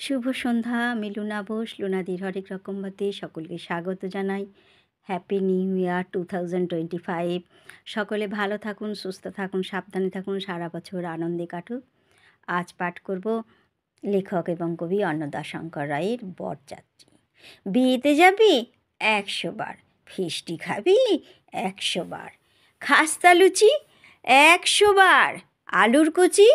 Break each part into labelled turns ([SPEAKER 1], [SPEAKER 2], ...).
[SPEAKER 1] শুভ সন্ধ্যা। আমি লুনা বোস, লুনাদির হরেক রকমবাতে সকলকে স্বাগত জানাই। Happy new year 2025। সকলে ভালো থাকুন, সুস্থ থাকুন, সাবধানে থাকুন, সারা বছর আনন্দে কাটুক। আজ পাঠ করব লেখক এবং কবি অন্নদাশঙ্কর রায়ের বরযাত্রী। বিয়েতে যাবি 100 বার, ফিষ্টি খাবি 100 বার, খাস্তা লুচি 100 বার, আলুর কুচি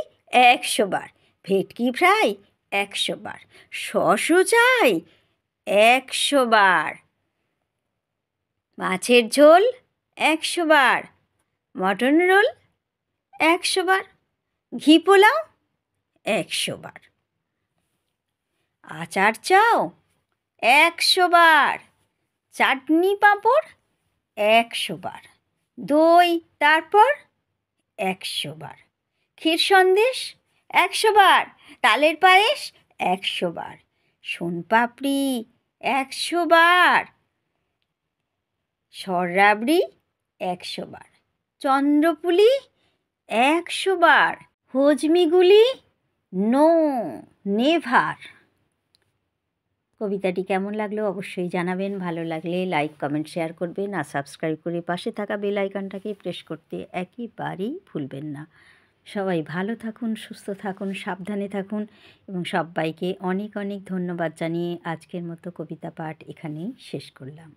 [SPEAKER 1] 100 বার, ভেটকি ফ্রাই 100 বার, শশও চাই 100 বার, মাছের ঝোল 100 বার, মটন রোল 100 বার, ঘি পোলাও 100 বার, আচার চাও 100 বার, চাটনি পাঁপড় 100 বার, দই তারপর 100 বার, ক্ষীর সন্দেশ 100 বার, তালের পায়েস 100 বার, সোনপাপড়ি 100 বার, সররাবড়ি 100 বার, চন্দ্রপুলি 100 বার, হজমিগুলি নো নেভার। কবিতাটি কেমন লাগলো অবশ্যই জানাবেন। ভালো লাগলে লাইক, কমেন্ট, শেয়ার করবেন আর সাবস্ক্রাইব করে পাশে থাকা বেল আইকনটাকে প্রেস করতে একেবারেই ভুলবেন না। সবাই ভালো থাকুন, সুস্থ থাকুন, সাবধানে থাকুন এবং সবাইকে অনেক অনেক ধন্যবাদ জানিয়ে আজকের মতো কবিতা পাঠ এখানেই শেষ করলাম।